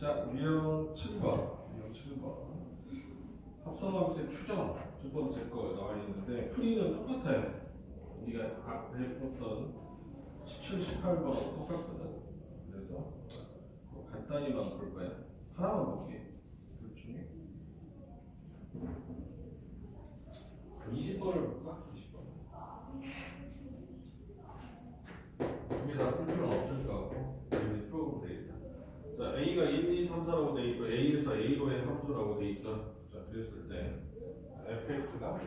자, 유형 7번. 유형 7번. 합성함수의 추정. 두 번째 거 나와 있는데, 풀이는 똑같아요. 우리가 앞에 했던 17, 18번하고 똑같거든. 그래서 간단히만 볼 거야. 하나만 볼게. 둘 중에. 20번을 볼까? 20번. 두개 다 풀 필요는 없을 것 같고, 풀어보면 되겠다. 자, A가 1, 2, 3, 4라고 돼 있고, A에서 A로의 함수라고 돼 있어. 자, 그랬을 때, fx가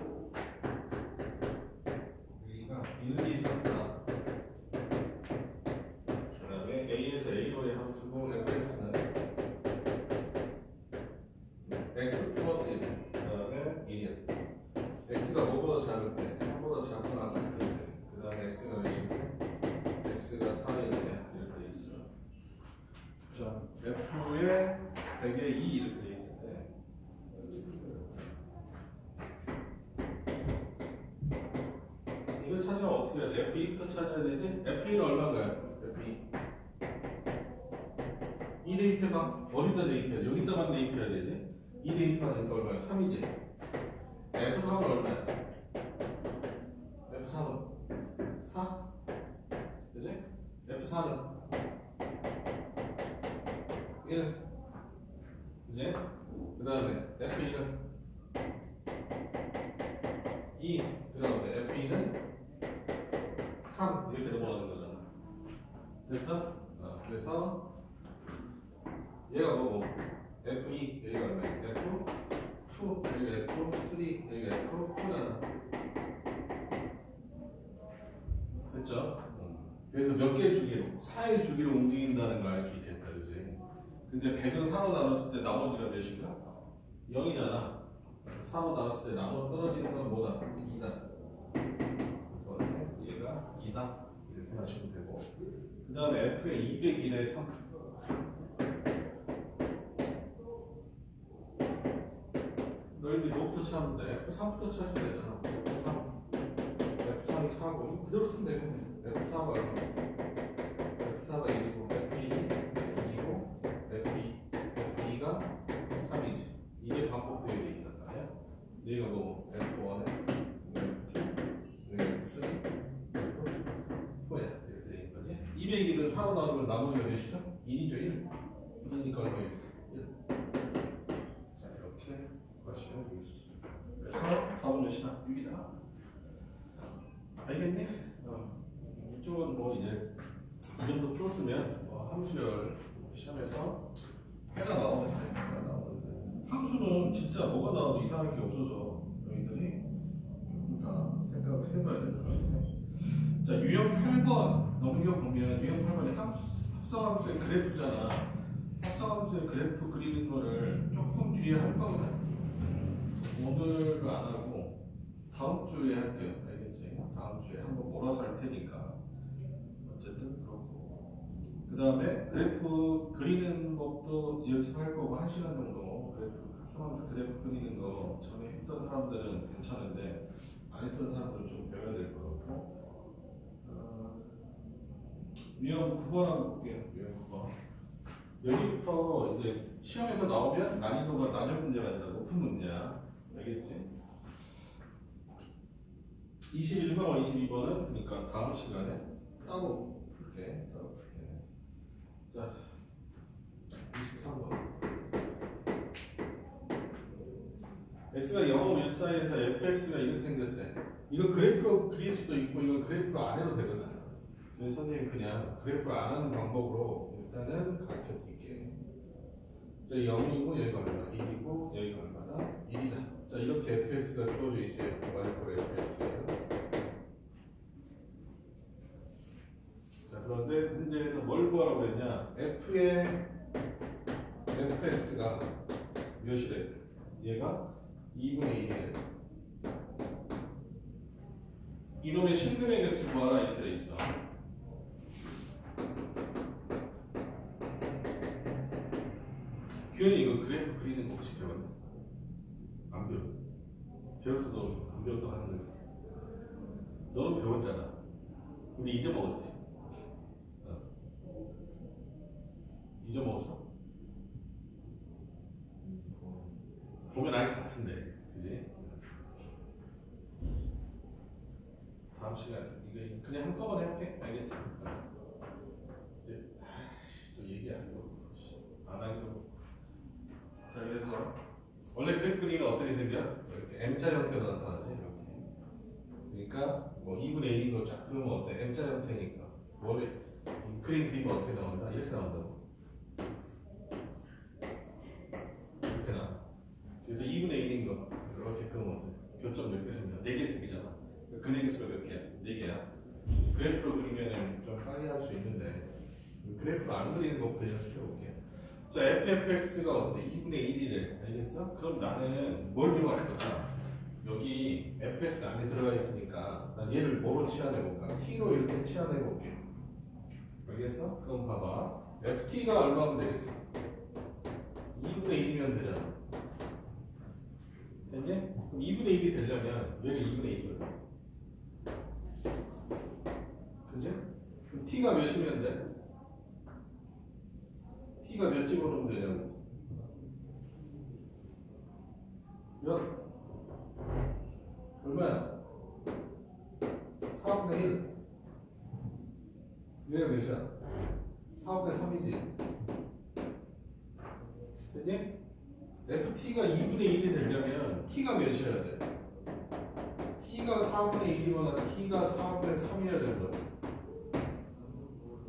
여기가 1, 2, 3, 4. 그 다음에 A에서 A로의 함수고, fx는 x 플러스 1. 그 다음에 1이야. x가 뭐보다 작을 때, 3보다 작거나 같을 때, 그 다음에 x가 몇이고, x가 4일 때, 이렇게 돼 있어. 자, f의 100의 2 이렇게 돼 있는데, 이걸 찾으면 어떻게 해야 돼? f2부터 찾아야 되지? f2는 얼마인가요? f2 2 대입해봐. 어디다 대입해야 돼? 여기다만 대입해야 되지? 2 대입하니까 얼마야? 3이지? f3은 얼마야? f3은 4? 그지? f4는 1. 그지? 그 다음에 f1은 2. 그 다음에 f2는 3. 이렇게 넘어가는 거잖아. 됐어? 그래서 얘가 뭐고? f2 여기가 얼마야? f2 여기가 f3 여기가 f4잖아. 됐죠? 그래서 몇 개의 주기로? 4의 주기로 움직인다는 걸 알 수 있겠다. 그지? 근데 100은 4로 나눴을 때 나머지가 몇인가? 0이잖아. 4로 나눴을 때 나눠 떨어지는 건 뭐다? 2다. 그래서 얘가 2다. 이렇게 하시면 되고. 그 다음에 f의 201의 3. 너희들이 뭐부터 찾으면 돼? f3부터 찾으면 되잖아. f3이 4고 그대로 쓰면 되겠네. f4가 얼마? f4가 1이고 f1이 2고 f2가 3이지. 이게 반복되어 있단 말이야. 얘가 뭐 f1에 f2 f3 f4야. 이렇게 되는 거지. 201은 4로 나누면 나머지가 몇이죠? 1이죠. 1. 1이니까 얼마겠어? 1. 자, 이렇게 하시면 되겠습니다. 그래서 답은 몇이다? 6이다. 알겠니? 이쪽은 뭐 이제 이 정도 풀었으면 함수열 시험에서 해가 나오는데 함수는 진짜 뭐가 나와도 이상할 게 없어서 너희들이 조금 다 생각을 해봐야 되는 거 같아요. 자, 유형 8번 넘겨보면 유형 8번이 합성함수의 그래프잖아. 합성함수의 그래프 그리는 거를 조금 뒤에 할 거거든. 오늘은 안 하고 다음 주에 할게요. 알겠지? 다음 주에 한번 몰아서 할 테니까. 어쨌든 그렇고. 그 다음에 그래프 그리는 것도 연습할 거고 1시간 정도 그래프 합성함수 그래프 그리는 거 전에 했던 사람들은 괜찮은데 안 했던 사람들은 좀 배워야 될 것 같고. 유형 9번 한번 볼게요. 유형 9번. 여기부터 이제 시험에서 나오면 난이도가 낮은 문제가 아니라 높은 문제야. 알겠지? 21번, 22번은 그러니까 다음 시간에 따로 풀게. 자, 23번. x가 0하고 1 사이에서 fx가 이렇게 생겼대. 이거 그래프로 그릴 수도 있고 이건 그래프로 안 해도 되거든. 그래서 선생님이 그냥 그래프를 안 하는 방법으로 일단은 가르쳐 드릴게. 자, 0이고 여기가 얼마나? 1이고 여기가 얼마나? 1이다. 자, 이렇게 fx가 주어져 있어요. y fx예요. 자, 그런데 문제에서 뭘 구하라고 했냐? f의 fx가 몇이래? 얘가 2분의 1이래. 이놈의 실근의 개수 구하라 이렇게 돼 있어. 규현이 이거 그래프 그리는 거 혹시 배웠나? 안 배웠어. 배웠어도 안 배웠다고 하는 거 있어. 너는 배웠잖아. 근데 잊어먹었지. 잊어먹었어? 보면 알 것 같은데, 그지? 다음 시간 이거 그냥 한꺼번에 할게, 알겠지? 또 얘기 안 하고 안 하기로. 자, 그래서 원래 그래프 그리기가 어떻게 생겨? 이렇게 M자 형태로 나타나지, 이렇게. 그러니까 뭐 2분의 1인 거 자, 그러면 어때? M자 형태니까 원래 그림 그리면 어떻게 나온다? 이렇게 나온다고. 이렇게 나와. 그래서 2분의 1인 거 이렇게 그러면 어때? 교점 몇 개 생겨? 4개 생기잖아. 그림의 수가 몇 개야? 4개야. 그래프로 그리면 좀 빨리 할 수 있는데 그래프로 안 그리는 것부터 연습해볼게요. 자, fx가 어때? 2분의 1이래. 알겠어? 그럼 나는 뭘 들어갈 거야? 여기 fx 안에 들어가 있으니까 난 얘를 뭐로 치환해볼까? t로 이렇게 치환해볼게. 알겠어? 그럼 봐봐. ft가 얼마면 되겠어? 2분의 1이면 되잖아. 됐니? 그럼 2분의 1이 되려면 여기 2분의 1이거든. 그지? 그럼 t가 몇이면 돼? t가 몇 집어넣으면 되냐고. 몇? 얼마야? 4분의 1. 얘가 몇이야? 4분의 3이지. 됐니? ft가 2분의 1이 되려면 t가 몇이어야 돼? t가 4분의 1이거나 t가 4분의 3이어야 되더라고.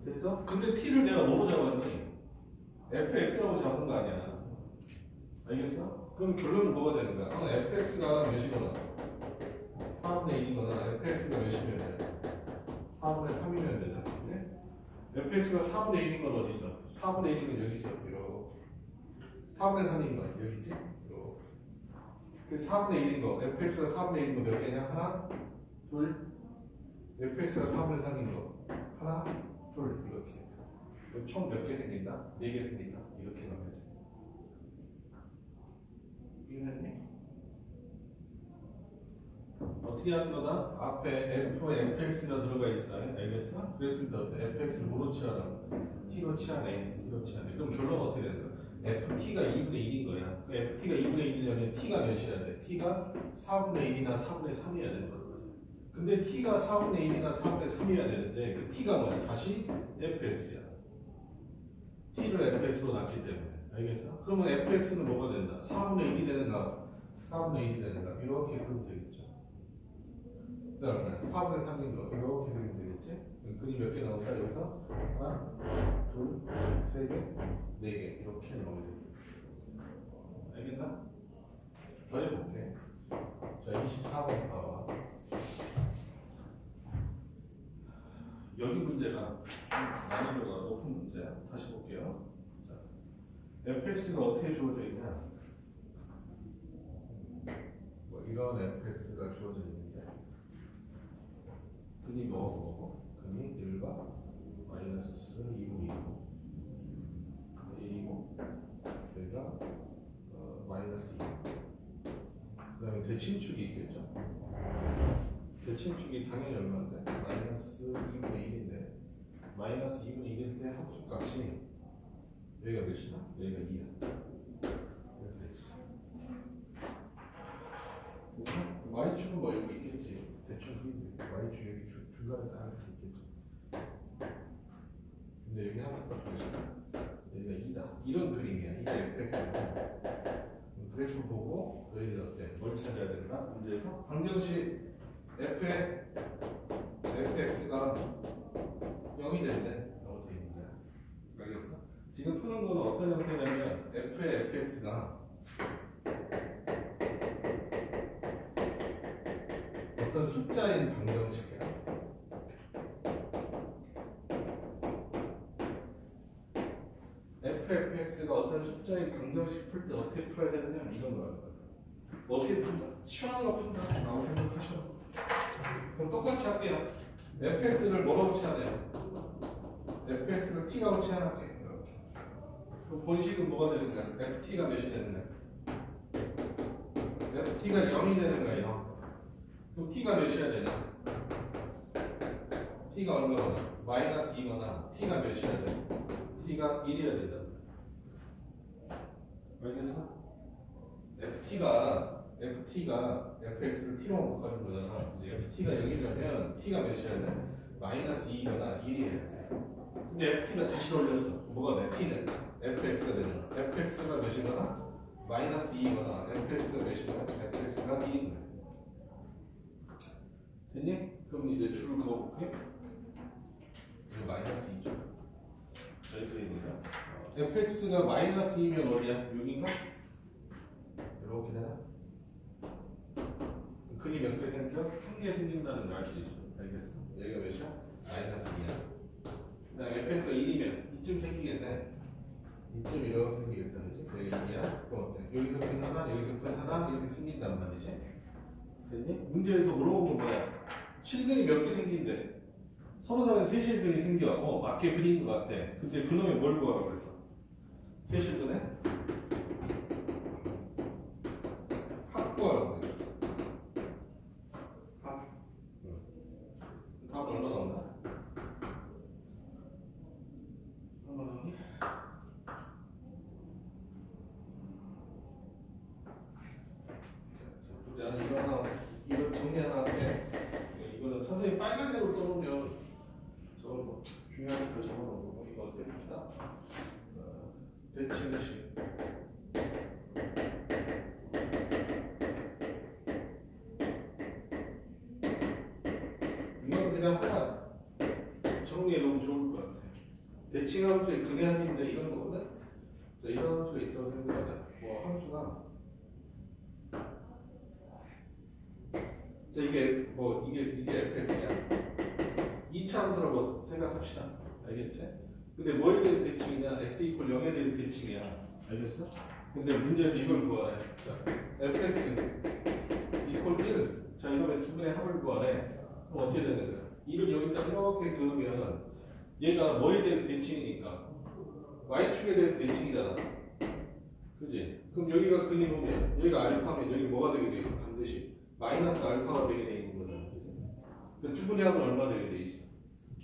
됐어? 근데 t를 내가 뭐로 잡았니? fx라고 잡은 거 아니야. 알겠어? 그럼 결론은 뭐가 되는 거야? fx가 몇이거나 4분의 1이거나 fx가 몇이면 돼? 4분의 3이면 되잖아. 네? fx가 4분의 1인 건 어디 있어? 4분의 1인 건 여기 있어. 이렇게. 4분의 3인 거 여기 있지? 이렇게. 그래서 4분의 1인 거 fx가 4분의 1인 거 몇 개냐? 하나, 둘. fx가 4분의 3인 거 하나, 둘. 이렇게. 총 몇 개 생긴다? 4개 생긴다. 이렇게 가면 돼. 이해했니? 어떻게 하는 거다? 앞에 f와 fx가 들어가 있어. 알겠어? 그랬으니까 fx를 뭐로 치환하라? t로 치환해. t로 치환해. 그럼 결론 어떻게 되는 거야? ft가 2분의 1인 거야. 그 ft가 2분의 1이려면 t가 몇이어야 돼? t가 4분의 1이나 4분의 3이어야 되는 거야. 근데 t가 4분의 1이나 4분의 3이어야 되는데 그 t가 뭐야? 다시 fx야. t를 fx로 놨기 때문에. 알겠어? 그러면 fx는 뭐가 된다? 4분의 1이 되는가? 4분의 1이 되는가? 이렇게 그리면 되겠죠. 그 다음에 4분의 3인 거 이렇게 그리면 되겠지? 그림 몇 개 나올까? 여기서 하나, 둘, 세 개, 네 개 이렇게 넣으면 되겠다. 알겠나? 더 해볼게. 자, 24번 봐봐. 여기 문제가 난이도가 높은 문제야. 다시 볼게요. 자, fx가 어떻게 주어져 있냐? 뭐 이런 fx가 주어져 있는데 근이 뭐고? 근이 1과 마이너스 2분의 1이고 여기가 마이너스 2. 그 다음에 대칭축이 있겠죠? 대칭축이 당연히 얼마인데? 마이너스 2분의 1인데 마이너스 2분의 1일 때 합수값이 여기가 몇이나? 여기가 2야. 이렇게 됐지. 그래서 y축은 뭐 여기 있겠지. 대충 y축 여기 중간에 다 이렇게 있겠지. 근데 여기 합수값 몇이나? 여기가 2다. 이런 그림이야. 이게 fx야. 그래프 보고 너희들 어때? 뭘 찾아야 된다? 문제에서 방정식 f의 fx가 0이 된대. 라고 되어 있는 거야. 알겠어? 지금 푸는 거는 어떤 형태냐면 f의 fx가 어떤 숫자인 방정식이야. fx가 어떤 숫자인 방정식 풀 때 어떻게 풀어야 되느냐 이런 거야. 어떻게 푼다? 치환으로 푼다 라고 생각하셔. 그럼 똑같이 할게요. fx를 뭐라고 치환해요? fx를 t라고 치환할게. 이렇게. 그럼 본식은 뭐가 되는 거야? ft가 몇이 되는 거야? ft가 0이 되는 거야. 0. 그럼 t가 몇이어야 되냐? t가 얼마거나 마이너스 2거나 t가 몇이어야 돼? t가 1이어야 된다. 알겠어? FT가 fx를 t로 바꿔준 거잖아. 이제 FT가 0이려면 t가 몇이어야 돼? 마이너스 2거나 1이어야 돼. 근데 FT가 다시 올렸어. 뭐가 돼? t는 fx가 되잖아. fx가 몇이거나 마이너스 2거나 fx가 몇이거나 fx가 1인 거야. 됐니? 그럼 이제 줄을 그어볼게. 이거 마이너스 2죠. 저희 그림이다. fx가 마이너스 2면 어디야? 6인가? 이렇게 되나? 근이 몇 개 생겨? 한 개 생긴다는 걸 알 수 있어. 알겠어? 여기가 몇이야? 마이너스 2야. 그다음 fx가 1이면 이쯤 생기겠네. 이쯤 이렇게 생기겠다. 그치? 여기 2야. 그럼 어때? 여기서 큰 하나, 여기서 큰 하나 이렇게 생긴단 말이지. 됐니? 문제에서 물어본 건 뭐야? 실근이 몇 개 생긴대? 서로 다른 세 실근이 생겨. 맞게 그린 것 같아. 근데 그놈이 뭘 구하라고 그랬어? 세 실근에? 합 구하라고 그랬어. 합. 답은 얼마 나온다? 얼마 나오니? 자, 이거 정리 하나 할게. 이거는 선생님 빨간색으로 써놓으면 저건 뭐 중요하니까 적어놓은 거고 이거 어떻게 봅시다. 대칭식 이건 그냥 하나 정리해 놓으면 좋을 것 같아. 대칭함수의 근해함인데 이런 거거든. 자, 이런 함수가 있다고 생각하자. 뭐 함수가 자, 이게 fx야. 2차 함수라고 생각합시다. 알겠지? 근데 뭐에 대한 대칭이냐? x 이퀄 0에 대한 대칭이야. 알겠어? 근데 문제에서 이걸 구하래. 자, fx 이퀄 1. 자, 이번에 두 분의 합을 구하래. 그럼 어떻게 되는 거야? 1을 여기다 이렇게 그으면 얘가 뭐에 대해서 대칭이니까 y축에 대해서 대칭이잖아. 그지? 그럼 여기가 근이 보면 여기가 알파면 여기 뭐가 되게 돼 있어? 반드시 마이너스 알파가 되게 돼 있는 거잖아. 그 두 분의 합은 얼마 되게 돼 있어?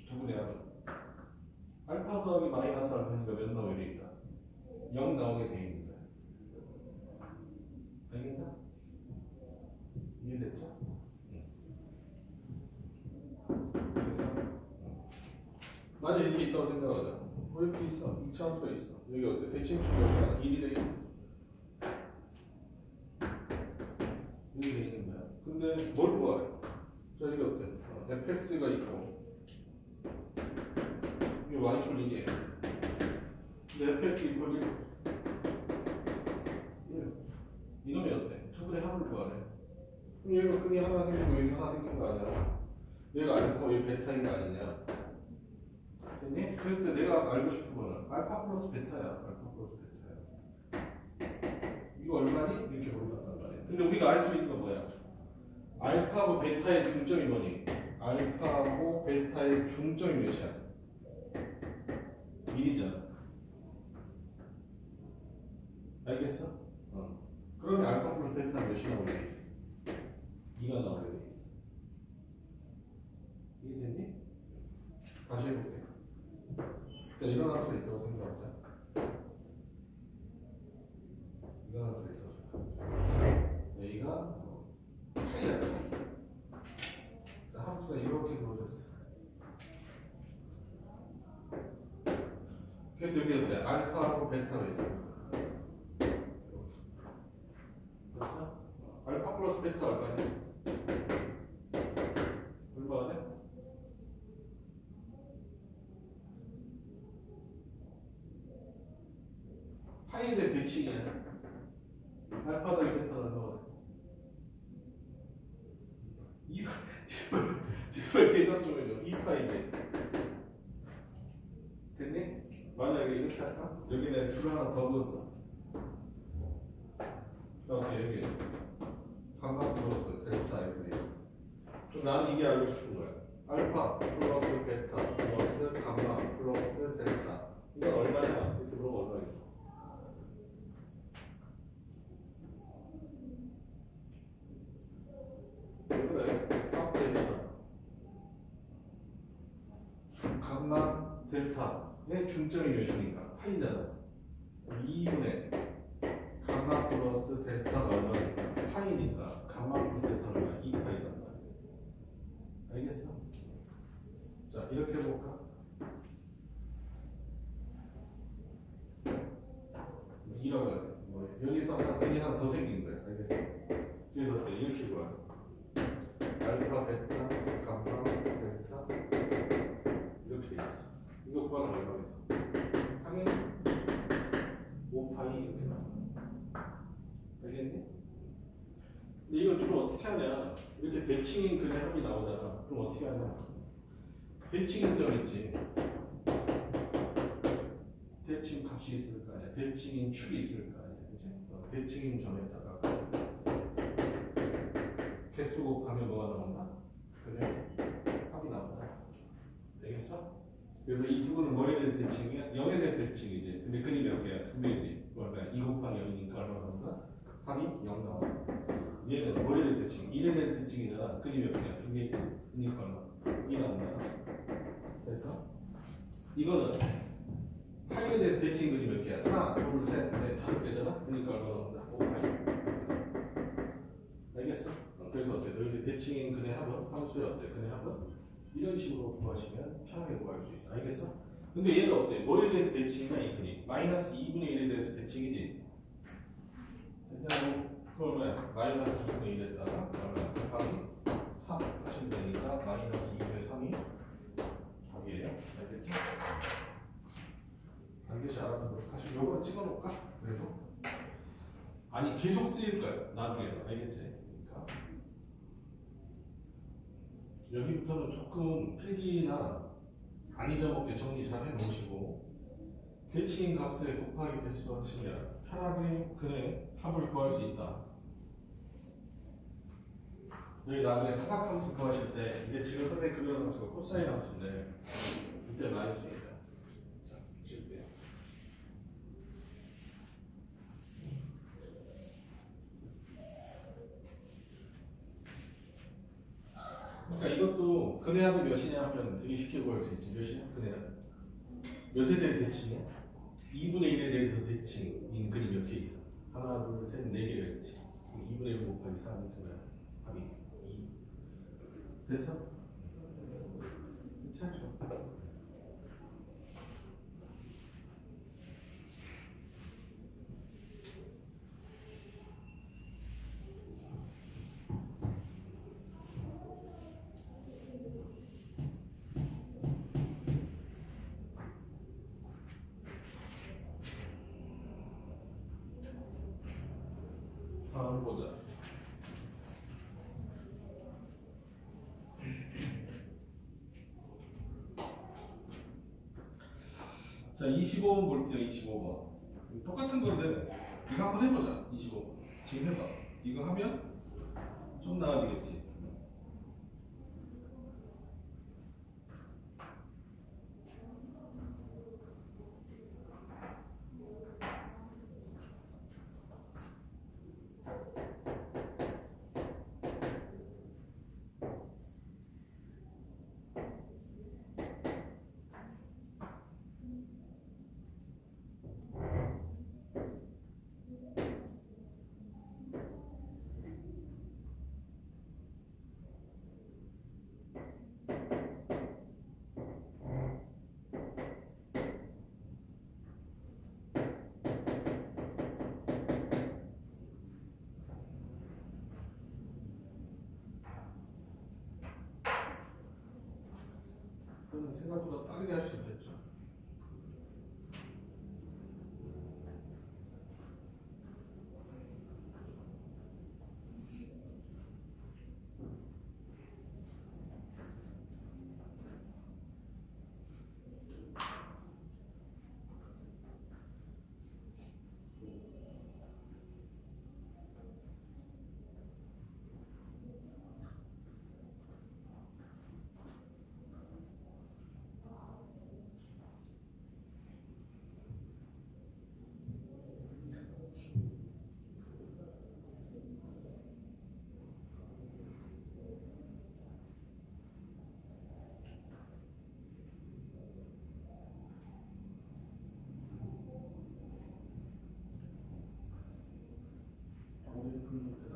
두 분의 합은 알파 더하기 마이너스 알파니까 몇 나오게 돼 있다? 0 나오게 돼 있는 거야. 알겠나? 이해됐죠? 그래서 맞아, 이렇게 있다고 생각하자. 왜 이렇게 있어? 2차 함수가 있어. 여기 어때? 대칭축이 없잖아. 1이 돼 있는 이렇게 돼 있는 거야. 근데 뭘 구하래? 자, 이게 어때? fx가 있고 이게 y축 1이에요. 근데 fx 이퀄 1 이놈이 어때? 두 분의 합을 구하래. 그럼 얘가 근이 하나 생기고 여기서 하나 생긴 거 아니야? 얘가 알파, 얘 베타인 거 아니냐? 됐니? 그랬을 때 내가 알고 싶은 거는 알파 플러스 베타야. 알파 플러스 베타야. 이거 얼마니? 이렇게 물어봤단 말이야. 근데 우리가 알 수 있는 건 뭐야? 알파하고 베타의 중점이 뭐니? 알파하고 베타의 중점이 몇이야? 1이잖아. 알겠어? 그러면 알파 플러스 베타는 몇이 나오게 돼 있어? 2가 나오게 돼 있어. 이해됐니? 다시 해볼게. 자, 이런 함수가 있다고 생각하자. 이런 함수가 있다고 생각하자. 여기가 파이야, 파이. 자, 함수가 이렇게 그려졌어. 그래서 여기 어때? 알파하고 베타가 있어. 그래서 알파 플러스 베타 얼마냐? 얼마가 돼? 파이의 대칭이야. 알파 더하기 베타 얼마가 돼? 제발 대답 좀 해줘. 2파인데 됐니? 만약에 이렇게 할까? 여기는 줄 하나 더 그었어. 오케이, 여기 감마 플러스 델타 이렇게 돼 있어. 좀 나는 이게 알고 싶은 거야. 알파 플러스 베타 플러스 감마 플러스 델타 이건 얼마냐? 이렇게 물어보면 얼마겠어? 그래, 싹 감마 델타의 중점이 몇이니까 파이잖아. 2분의 감마 플러스 플러스 델타 말은 파이니까 감마 플러스 델타는 2파이단 말이야. 알겠어? 자, 이렇게 해볼까? 이러면 여기서 근이 하나 더 생긴 거야. 알겠어? 그래서 어때? 이렇게 구하 알파, 베타, 감마, 델타 이렇게 돼 있어. 이거 구하는 거 얼마겠어? 당연히 5파이 이렇게 나와. 알겠니? 근데 이걸 주로 어떻게 하냐? 이렇게 대칭인 근의 합이 나오잖아. 그럼 어떻게 하냐? 대칭인 점 있지. 대칭 값이 있을 거 아니야. 대칭인 축이 있을 거 아니야. 그치? 대칭인 점에다가 개수 곱하면 뭐가 나온다? 그래 합이 나온다. 되겠어? 그래서 이 두 분은 뭐에 대한 대칭이야? 0에 대한 대칭이지. 근데 근이 몇 개야? 두 개지. 그러니까 2 곱하기 0이니까 얼마 나온다? 합이 0 나와. 얘는 뭐에 대한 대칭? 1에 대한 대칭이잖아. 근이 몇 개야? 두 개지. 그니까 얼마? 2 나온다. 됐어? 이거는 파이에 대해서 대칭 근이 몇 개야? 하나, 둘, 셋, 넷, 다섯 개잖아? 그러니까 얼마 나온다? 5파이. 알겠어? 그래서 어때? 너희들 대칭인 근의 합은? 함수의 어때? 근의 합은? 이런 식으로 구하시면 편하게 구할 수 있어. 알겠어? 근데 얘는 어때? 뭐에 대해서 대칭이냐 이 근이? 마이너스 2분의 1에 대해서 대칭이지? 그냥 그걸 뭐야? 마이너스 2분의 1에다가 얼마? 곱하기 3 하시면 되니까 마이너스 2분의 3이 답이에요. 알겠죠? 반드시 알아보도록 하시고 요거 찍어놓을까? 그래서 아니 계속 쓰일 거야. 나중에는. 알겠지? 그러니까 여기부터는 조금 필기나 안 잊어먹게 정리 잘 해놓으시고 대칭인 값의 곱하기 개수 하시면 편하게 근의 합을 구할 수 있다. 여기 나중에 삼각함수 구하실 때 이게 지금 선생님 그리는 함수가 코사인 함수인데 이때 많이 쓰입니다. 자, 찍을게요. 그러니까 이것도 근의 합이 몇이냐 하면 되게 쉽게 구할 수 있지. 몇이냐? 근의 합. 몇에 대해 대칭이야? 2분의 1에 대해서 대칭인 근이 몇 개 있어? 하나, 둘, 셋, 네 개가 있지. 2분의 1 곱하기 4니까 합이 2. 됐어? 괜찮죠? 다음 보자. 자, 25번 볼게요. 25번. 똑같은 건데 이거 한번 해보자. 25번. 지금 해봐. 이거 하면 좀 나아지겠지. 생각보다 빠르게 할 수 있겠죠. 큰 문제다.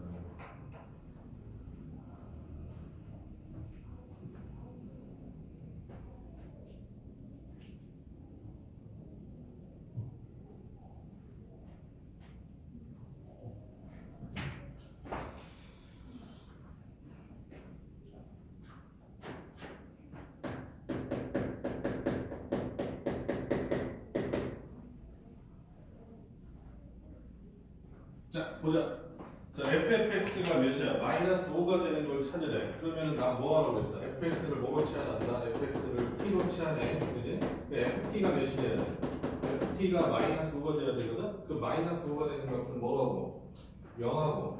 자, 보자. 자, fx가 몇이야? 마이너스 5가 되는 걸 찾으래. 그러면 나 뭐 하라고 했어? fx를 뭐로 치환한다? fx를 t로 치환해. 그지? ft가 몇이 돼야 돼? ft가 마이너스 5가 돼야 되거든? 그 마이너스 5가 되는 것은 뭐라고? 0하고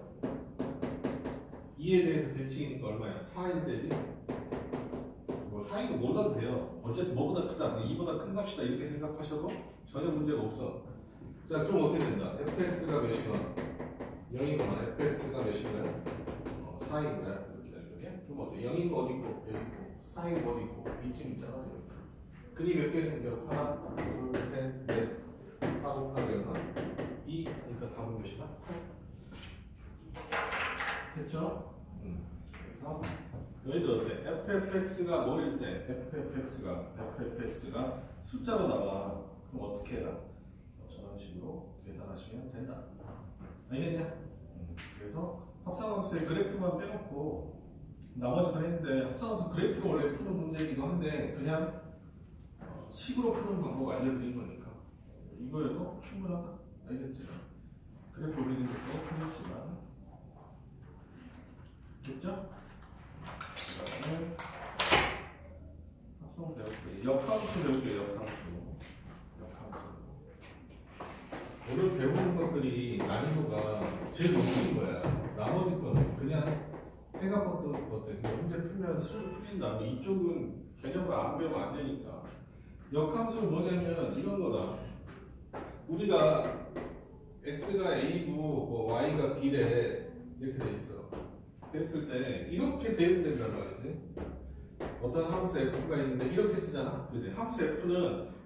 2에 대해서 대칭이니까 얼마야? 4일 되지? 뭐 4이고 몰라도 돼요. 어쨌든 뭐보다 크다. 2보다 큰 값이다. 이렇게 생각하셔도 전혀 문제가 없어. 자, 그럼 어떻게 된다? fx가 몇이거나 0이거나 fx가 몇인가요? 4인가요? 이렇게 되는 거지? 그럼 어때? 0인 거 어디 있고, 여기 있고, 4인 거 어디 있고, 이쯤 있잖아, 이렇게. 근이 몇 개 생겨? 하나, 둘, 셋, 넷, 4 곱하기 얼마? 2. 그러니까 답은 몇이다? 8. 됐죠? 그래서 너희들 어때? ffx가 뭐일 때? ffx가 숫자로 나와. 그럼 어떻게 해라? 저런 식으로 계산하시면 된다. 알겠냐? 그래서 합성함수의 그래프만 빼놓고 나머지는 했는데 합성함수 그래프로 원래 푸는 문제이기도 한데 그냥 식으로 푸는 방법 알려드린 거니까 이거에도 충분하다. 알겠지? 그래프 올리는 것도 풀렸지만 됐죠? 그 다음에 합성 배울게요. 역함수 배울게요. 역함수. 오늘 배우는 것들이 난이도가 제일 높은 거야. 나머지 거는 그냥 생각했던 것들 문제 풀면 스르르 풀린 다음에 이쪽은 개념을 안 배우면 안 되니까. 역함수는 뭐냐면 이런 거다. 우리가 x가 a고 뭐 y가 b래 이렇게 돼 있어. 그랬을 때 이렇게 되면 된단 말이지. 어떤 함수 f가 있는데 이렇게 쓰잖아. 그지? 함수 f는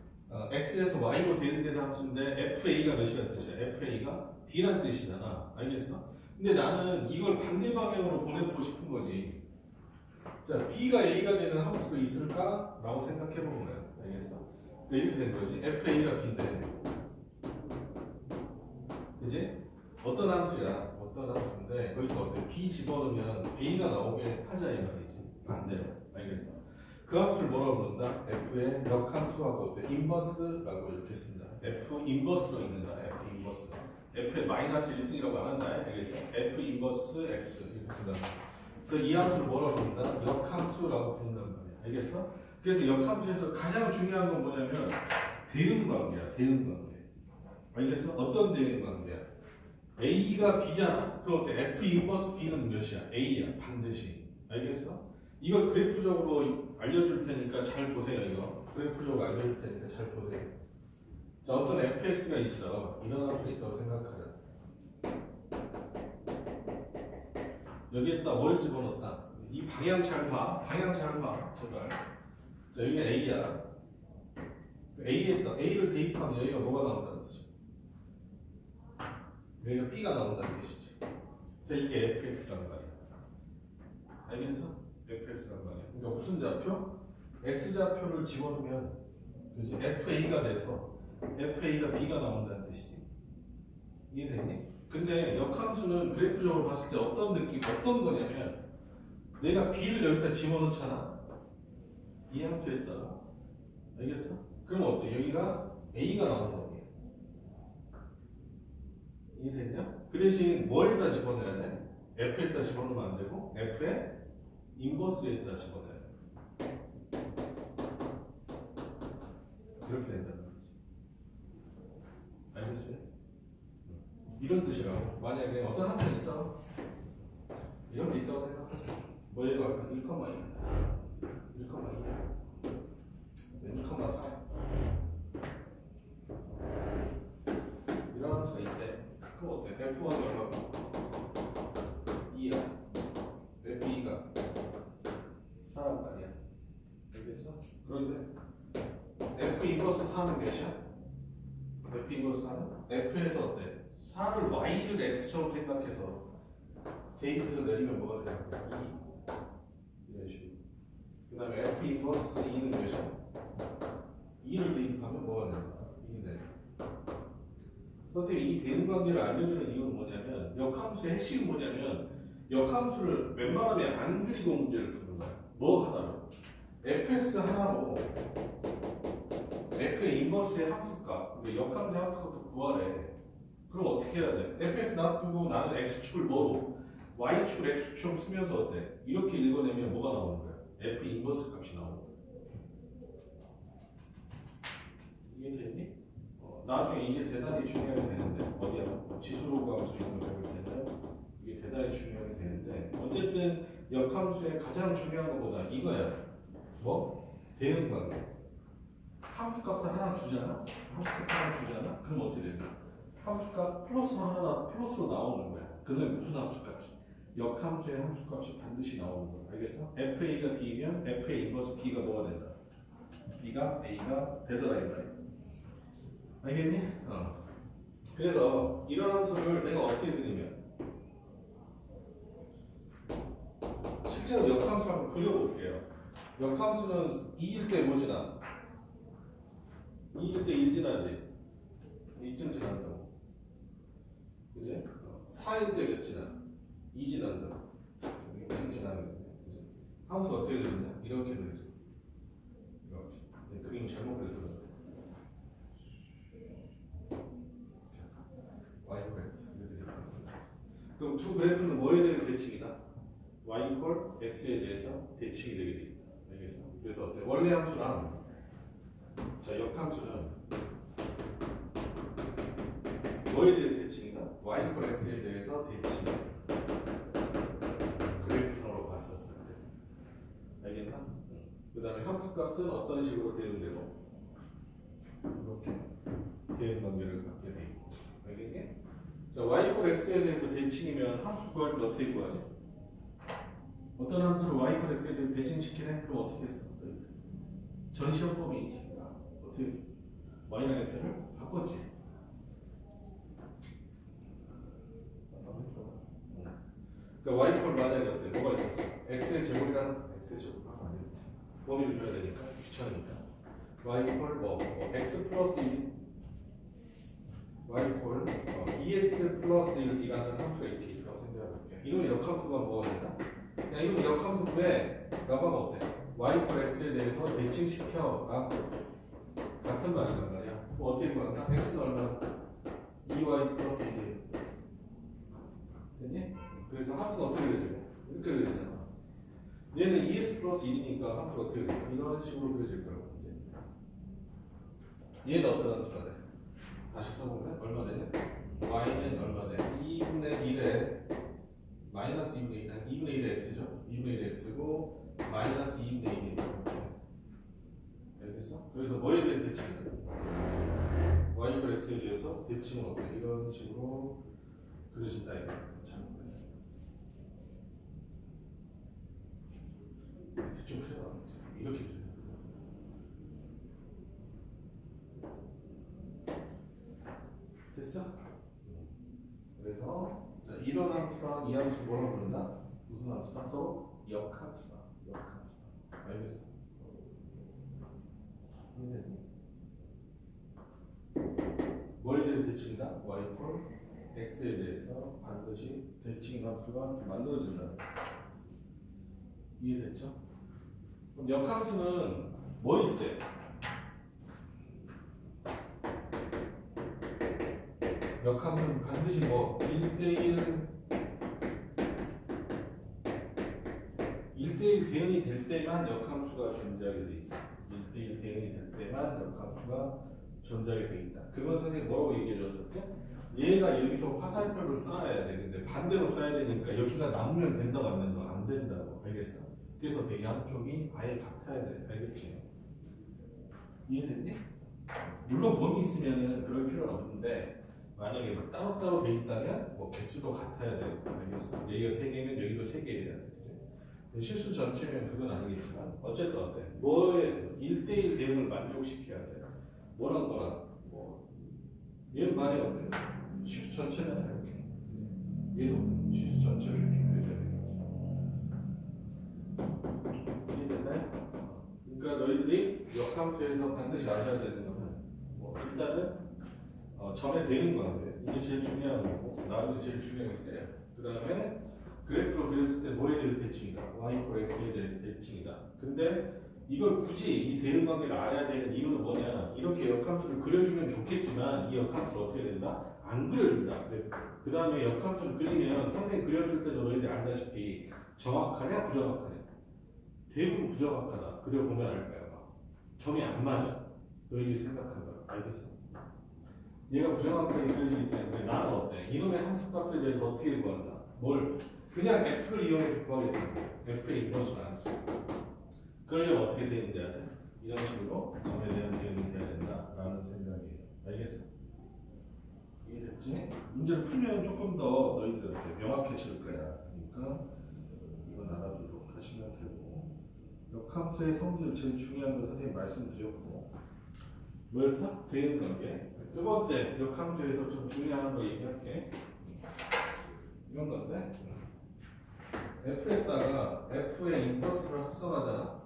x에서 y로 대응되는 함수인데 fa가 몇이라는 뜻이야? fa가 b란 뜻이잖아. 알겠어? 근데 나는 이걸 반대 방향으로 보내보고 싶은 거지. 자, b가 a가 되는 함수도 있을까? 라고 생각해보는 거야. 알겠어? 이렇게 된 거지. fa가 b인데 그지? 어떤 함수야? 어떤 함수인데 거기다 어때? b 집어넣으면 a가 나오게 하자 이 말이지. 반대로. 알겠어? 그 함수를 뭐라고 부른다? f의 역함수하고 인버스라고 이렇게 씁니다. f 인버스로 읽는다. f 인버스. f의 마이너스 1승이라고 안 한다. 알겠어? f 인버스 x 이렇게 쓴다. 그래서 이 함수를 뭐라고 부른다? 역함수라고 부른단 말이야. 알겠어? 그래서 역함수에서 가장 중요한 건 뭐냐면 대응관계야. 대응관계. 알겠어? 어떤 대응관계야? a가 b잖아? 그럼 f 인버스 b는 몇이야? a야. 반드시. 알겠어? 이걸 그래프적으로 알려줄 테니까 잘 보세요. 이거 그래프적으로 알려줄 테니까 잘 보세요. 자, 어떤 fx가 있어. 이런 함수가 있다고 생각하자. 여기에다 뭘 집어넣었다. 이 방향 잘 봐. 방향 잘 봐. 제발. 자, 여기가 a야. a에다 a를 대입하면 여기가 뭐가 나온다는 뜻이야? 여기가 b가 나온다는 뜻이지. 자, 이게 fx란 말이야. 알겠어? fx란 말이야. 그러니까 무슨 좌표? x좌표를 집어넣으면 그지? fa가 돼서 fa가 b가 나온다는 뜻이지. 이해됐니? 근데 역함수는 그래프적으로 봤을 때 어떤 느낌, 어떤 거냐면 내가 b를 여기다 집어넣잖아. 이 함수에다가. 알겠어? 그럼 어때? 여기가 a가 나오는 거야. 이해됐냐? 그 대신 뭐에다 집어넣어야 돼? f에다 집어넣으면 안 되고 f에 인버스에다 집어넣어야 돼. 그렇게 된다는 거지. 알겠어요? 이런 뜻이라고. 만약에 어떤 함수 있어. 이런 게 있다고 생각하자. 뭐예요? 아까 1,2 1,4 이런 함수가 있대. 그럼 어때? F1이 얼마고? 2야. B가 4란 말이야. 알겠어? 그런데 F 인버스 4는 몇이야? F 인버스 4는? F에서 어때? 4를 Y를 X처럼 생각해서 대입해서 내리면 뭐가 되냐? 2 이런 식으로. 그 다음에 F 인버스 2는 몇이야? 2를 대입하면 뭐가 된다? 2는 된다. 선생님이 이 대응관계를 알려주는 이유는 뭐냐면 역함수의 핵심은 뭐냐면 역함수를 웬만하면 안 그리고 문제를 푸는 거야. 뭐 하나로? fx 하나로 f의 인버스의 함수값, 역함수의 함수값도 구하래. 그럼 어떻게 해야 돼? fx 놔두고 나는 x축을 뭐로? y축을 x축 쓰면서 어때? 이렇게 읽어내면 뭐가 나오는 거야? f 인버스 값이 나오는 거야. 이해됐니? 나중에 이게 대단히 중요하게 되는데 어디야? 지수로 함수 이런 거 적을 때는 이게 대단히 중요하게 되는데 어쨌든 역함수의 가장 중요한 것보다 이거야. 뭐? 대응관계. 함수값을 하나 주잖아? 함수값 하나 주잖아? 그럼 어떻게 되냐? 함수값 플러스로 나오는 거야. 그건 무슨 함수값이? 역함수의 함수값이 반드시 나오는 거야. 알겠어? FA가 B면 FA 인버스 B가 뭐가 된다? B가 A가 되더라 이 말이야. 알겠니? 그래서 이런 함수를 내가 어떻게 그리면 실제로 역함수를 한번 그려볼게요. 역함수는 2일 때 뭐 지나? 2일 때 1 지나지? 2쯤 지난다고. 그지? 4일 때 몇 지나? 2 지난다고. 2쯤 지나는 거지. 함수 어떻게 그리냐? 이렇게 그리죠. 이렇게. 그림 잘못 그려서 y x 이렇게 되어 있습니다. 그럼 두 그래프는 뭐에 대한 대칭이다? y x에 대해서 대칭이 되게 돼 있다. 알겠어? 그래서 어때? 원래 함수랑 자 역함수는 뭐에 대한 대칭이다? y x에 대해서 대칭. 그래프상으로 봤었을 때. 알겠나? 그 다음에 함수값은 어떤 식으로 대응되고 이렇게 대응관계를 갖게 돼 있고. 알겠니? 자, y x에 대해서 대칭이면 함수 구할 때 어떻게 구하지? 어떤 함수를 y x에 대해서 대칭시키네? 그럼 어떻게 했어? 전시험법이지. 어떻게 했어? y랑 x를 바꿨지. 그러니까 y 만약에 어때? 뭐가 있었어? x의 제곱이라는 x의 제곱 하면 안 되겠지. 범위를 줘야 되니까 귀찮으니까. y 뭐 x 플러스 1 y 2x 플러스 1 이라는 함수가 이렇게 있다고 생각해볼게요. 이런 역함수가 뭐가 된다? 그냥 이런 역함수인데 나가면 어때? y x에 대해서 대칭시켜 같은 말이란 말이야. 뭐 어떻게 구한다? x는 얼마나? 2y 플러스 1이에요. 됐니? 그래서 함수는 어떻게 되냐? 이렇게 되잖아. 얘는 2x 플러스 1이니까 함수가 어떻게 되냐? 이런 식으로 그려질 거라고. 얘는 어떤 함수가 돼? 다시 써보면 얼마 되냐? y는 얼마 돼? 2분의 1에 마이너스 2분의 1은 2분의 1의 x죠? 2분의 1의 x고 마이너스 2분의 1이에요. 알겠어? 그래서 뭐에 대한 대칭이다? y x에 대해서 대칭은 어때? 이런 식으로 그려진다 이거. 대충 그려. 이렇게 그려. 됐어? 그래서 자, 이런 함수랑 이 함수 뭐라고 부른다? 무슨 함수다? 서로 역함수다. 역함수다. 알겠어? 이해됐니? 뭐에 대한 대칭이다? y x에 대해서 반드시 대칭 함수가 만들어진다. 이해됐죠? 그럼 역함수는 뭐일 때? 역함수는 반드시 뭐 1대1 대응이 될 때만 역함수가 존재하게 돼 있어. 1대1 대응이 될 때만 역함수가 존재하게 돼 있다. 그건 선생님이 뭐라고 얘기해 줬었죠? 얘가 여기서 화살표를 쌓아야 되는데 반대로 쌓아야 되니까 여기가 남으면 된다고 안 된다고? 안 된다고. 알겠어? 그래서 그 양쪽이 아예 같아야 돼. 알겠지? 이해됐니? 물론 범위 있으면 그럴 필요는 없는데 만약에 뭐 따로따로 돼 있다면 뭐 개수도 같아야 되고. 알겠어? 여기가 3개면 여기도 3개여야 돼. 실수 전체면 그건 아니겠지만 어쨌든 어때? 뭐에 1대1 대응을 만족시켜야 돼. 뭐랑 뭐 얘는 말이 어때? 실수 전체잖아 이렇게. 얘도 실수 전체를 이렇게 이해됐나요? 그러니까 너희들이 역함수에서 반드시 아셔야 되는 거는 뭐 일단은 점에 대는 건데 이게 제일 중요한 거고 나중에 제일 중요한 게 세요. 그 다음에 그래프로 그렸을 때 뭐에 대해서 대칭이다. y 이퀄 x에 대해서 대칭이다. 근데 이걸 굳이 이 대응 관계를 알아야 되는 이유는 뭐냐? 이렇게 역함수를 그려주면 좋겠지만 이 역함수를 어떻게 된다? 안 그려준다. 그 다음에 역함수를 그리면 선생님 그렸을 때도 너희들이 알다시피 정확하냐 부정확하냐? 대부분 부정확하다. 그려보면 알까요? 점이 안 맞아. 너희들이 생각한 거야. 알겠어? 얘가 부정확하게 그려지기 때문에 나는 어때? 이놈의 함수값에 대해서 어떻게 구한다? 뭘? 그냥 f를 이용해서 구하겠다는 거야. f의 인버스를 안 써. 그러려면 어떻게 대응돼야 돼? 이런 식으로 점에 대한 대응이 돼야 된다라는 생각이에요. 알겠어? 이해됐지? 문제를 풀면 조금 더 너희들한테 명확해질 거야. 그러니까 이건 알아두도록 하시면 되고 역함수의 성질 제일 중요한 건 선생님 말씀드렸고 뭐였어? 대응관계. 두 번째 역함수에서 좀 중요한 거 얘기할게. 이런 건데 f에다가 f의 인버스를 합성하잖아.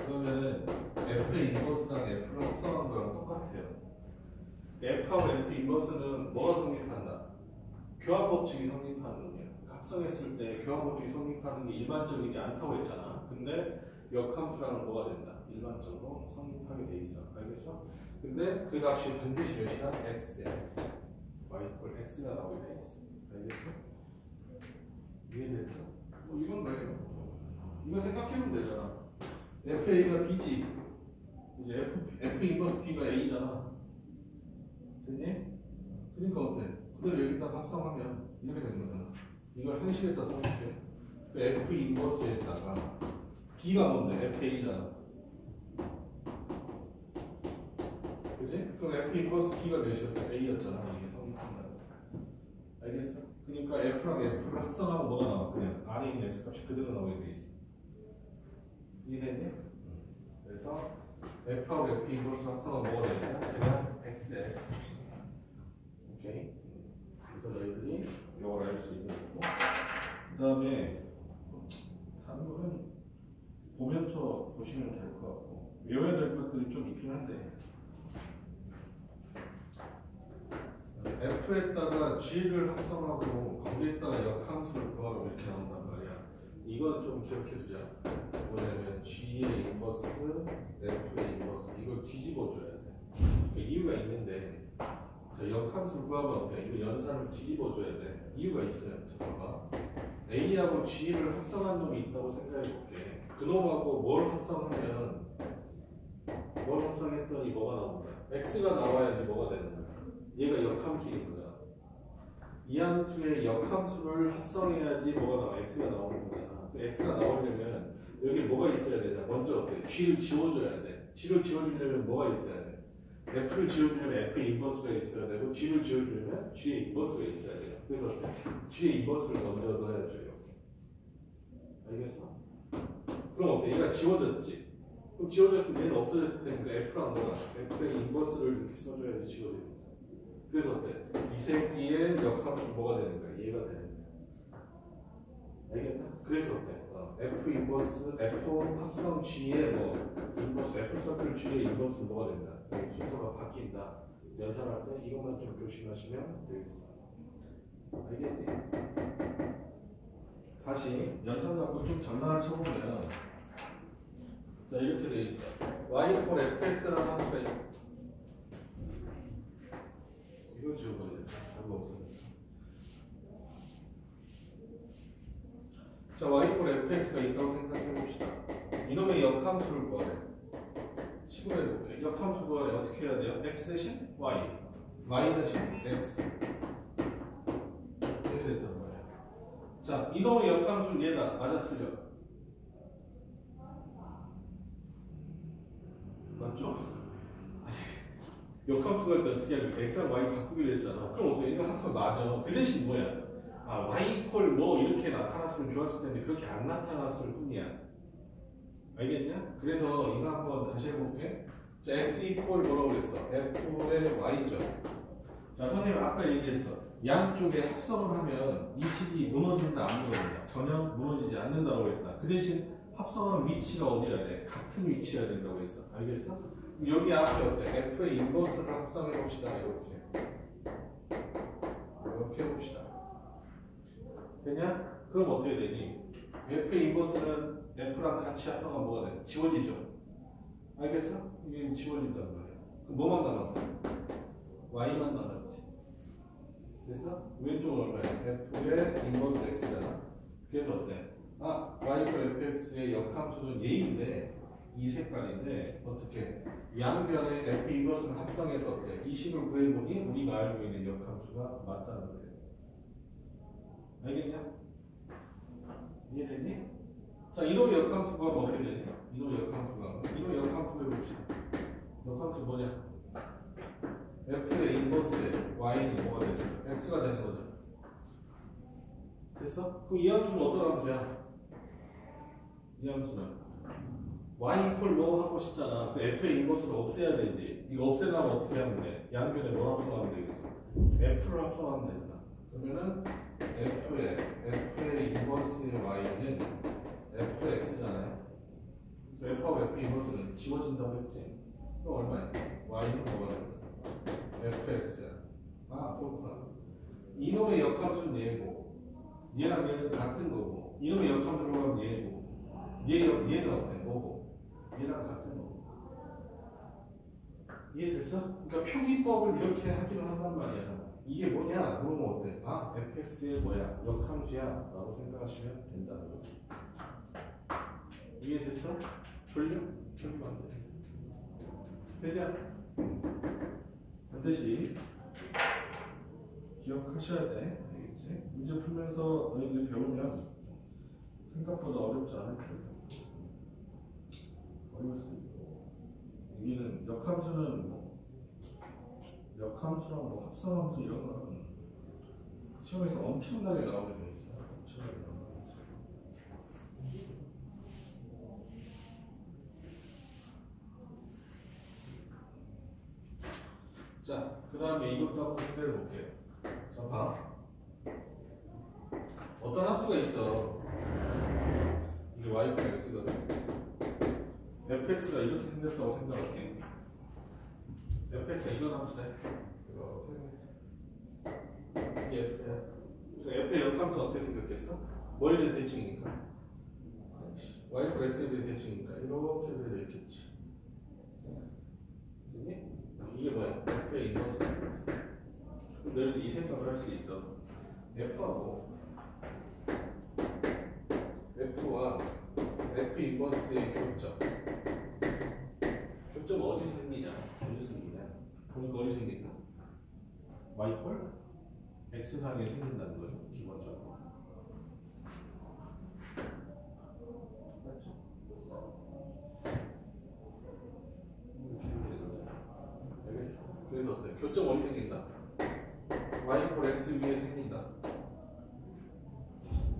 그러면은 f의 인버스랑 f를 합성한 거랑 똑같아요. f하고 f 인버스는 뭐가 성립한다? 교환 법칙이 성립하는 거예요. 합성했을 때 교환 법칙이 성립하는 게 일반적이지 않다고 했잖아. 근데 역함수랑은 뭐가 된다? 일반적으로 성립하게 돼 있어. 알겠어? 근데 그 값이 반드시 몇이다? x, y 이퀄 x가 나오게 돼 있어. 알겠어? 이해됐죠? 뭐 이건 뭐예요? 이거 생각해보면 되잖아. FA가 B지. 이제 F 인버스 B가 A잖아. 됐니? 그러니까 어때? 그대로 여기다가 합성하면 이렇게 되는 거잖아. 이걸 한식에다 써볼게. 그 F 인버스에다가 B가 뭔데? FA잖아. 그지? 그럼 F 인버스 B가 몇이었어? A였잖아. 이게 성립한다. 알겠어? 그러니까 F랑 F를 합성하면 뭐가 나와? 그냥 R에 있는 X값이 그대로 나오게 돼 있어. 이해됐니? 그래서 F하고 F 인버스 합성은 뭐가 되냐? 그냥 XX. 오케이. 그래서 너희들이 이걸 알 수 있는 거고. 그 다음에 다른 거는 보면서 보시면 될 것 같고 외워야 될 것들이 좀 있긴 한데 F에다가 G를 합성하고 거기에다가 역함수를 구하라고 이렇게 나온단 말이야. 이건 좀 기억해 두자. 뭐냐면 G의 인버스, F의 인버스 이걸 뒤집어줘야 돼. 그 이유가 있는데 자, 역함수를 구하면 어때? 이거 연산을 뒤집어줘야 돼. 이유가 있어요. 자, 봐봐. A하고 G를 합성한 놈이 있다고 생각해 볼게. 그 놈하고 뭘 합성하면 뭘 합성했더니 뭐가 나온다? X가 나와야지 뭐가 되는 거야. 얘가 역함수인 거잖아. 이 함수의 역함수를 합성해야지 뭐가 나와? X가 나오는 거잖아. 그 X가 나오려면 여기 뭐가 있어야 되냐? 먼저 어때? G를 지워줘야 돼. G를 지워주려면 뭐가 있어야 돼? F를 지워주려면 F의 인버스가 있어야 되고 G를 지워주려면 G의 인버스가 있어야 돼요. 그래서 G의 인버스를 먼저 넣어야죠. 이렇게. 알겠어? 그럼 어때? 얘가 지워졌지? 그럼 지워졌으면 얘는 없어졌을 테니까 F랑 뭐가? F의 인버스를 이렇게 써줘야지 지워지는 거죠. 그래서 어때? 이 새끼의 역함수 뭐가 되는 거야? 얘가 되는 거야. 알겠나? 그래서 어때? F 인버스, F 합성 G의 뭐 인버스, F 서클 G의 인버스 뭐가 된다? 순서가 바뀐다. 연산할 때 이것만 좀 조심하시면 되겠어. 알겠니? 다시 연산 갖고 좀 장난을 쳐보면 자 이렇게 돼 있어. y 이퀄 fx라는 함수가 있어. 이거 지워버리자. 별거 없으니까. 자, y 이퀄 fx가 있다고 생각해 봅시다. 이놈의 역함수를 구하래. 시도해 볼게. 역함수 구하래. 어떻게 해야 돼요? x 대신 y, y 대신 x. 이렇게 됐단 말이야. 자, 이놈의 역함수는 얘다. 맞아, 틀려? 맞죠? 역함수가 할 때 어떻게 하겠어? x랑 y 바꾸기로 했잖아. 그럼 어때? 이거 항상 맞아. 그 대신 뭐야? 아, y 이퀄 뭐 이렇게 나타났으면 좋았을 텐데 그렇게 안 나타났을 뿐이야. 알겠냐? 그래서 이거 한번 다시 해볼게. 자, x 이퀄 뭐라고 그랬어? f의 y죠. 자, 선생님 아까 얘기했어. 양쪽에 합성을 하면 이 식이 무너진다 안 무너진다? 전혀 무너지지 않는다고 했다. 그 대신 합성한 위치가 어디야 돼? 같은 위치여야 된다고 했어. 알겠어? 여기 앞에 어때? F의 인버스를 합성해 봅시다. 이렇게 해봅시다. 되냐? 그럼 어떻게 되니? F의 인버스는 F랑 같이 합성하면 뭐가 돼? 지워지죠? 알겠어? 이게 지워진단 말이야. 그럼 뭐만 남았어? Y만 남았지. 됐어? 왼쪽은 얼마야? F의 인버스 X잖아. 그래서 어때? 아, Y 표 fx의 역함수는 얘인데 이 색깔인데 어떻게? 양변에 F 인버스를 합성해서 어때? 이 식을 구해보니 우리가 알고 있는 역함수가 맞다는 거예요. 알겠냐? 이해됐니? 자, 이놈의 역함수가 어떻게 되냐? 이놈의 역함수 해봅시다. 역함수 뭐냐? F의 인버스에 Y는 뭐가 되죠? X가 되는 거죠. 됐어? 그럼 이 함수는 어떤 함수야? 이 함수는 y 이퀄 뭐 하고 싶잖아. 그 f의 인버스를 없애야 되지. 이거 없애려면 어떻게 하면 돼? 양변에 뭘 합성하면 되겠어? f를 합성하면 된다. 그러면은 f의 인버스 y는 fx잖아요. 그래서 f하고 f 인버스는 지워진다고 했지. 그럼 얼마야? y는 뭐가 된다? fx야. 아, 그렇구나. 이놈의 역함수는 얘고 얘랑 얘는 같은 거고 이놈의 역함수로 하면 얘고 얘는 어때? 뭐고? 얘랑 같은 거고. 이해됐어? 그러니까 표기법을 이렇게 하기로 한단 말이야. 이게 뭐냐? 그러면 어때? 아, fx의 뭐야? 역함수야 라고 생각하시면 된다는 거지. 이해됐어? 졸려? 졸리면 안 돼. 되냐? 반드시 기억하셔야 돼. 알겠지? 문제 풀면서 너희들이 배우면 생각보다 어렵지 않을 거예요. 어려울 수도 있고. 여기는 역함수는 역함수랑 합성함수 이런 거는 시험에서 엄청나게 나오게 돼 있어. 엄청나게 나오게 돼 있어. 자, 그 다음에 이것도 한번 해결해 볼게요. 자, 봐. 어떤 함수가 있어. 이게 y가 x거든. fx가 이렇게 생겼다고 생각할게. fx가 이런 함수네. 이게 f야. f의 역함수는 어떻게 생겼겠어? 뭐에 대한 대칭이니까? y가 x에 대한 대칭이니까 이렇게 되어 있겠지. 이게 뭐야? f의 인버스. 그럼 너희들 이 생각을 할 수 있어. F와 F 인버스의 교점. 교점 어디서 생기냐? 어디서 생기냐? 보니까 어디 생긴다? Y꼴? X상에 생긴다는 거죠, 기본적으로. 맞죠? 이렇게 생기는 거죠. 알겠어? 그래서 어때? 교점 어디 생긴다? Y꼴 X 위에 생긴다.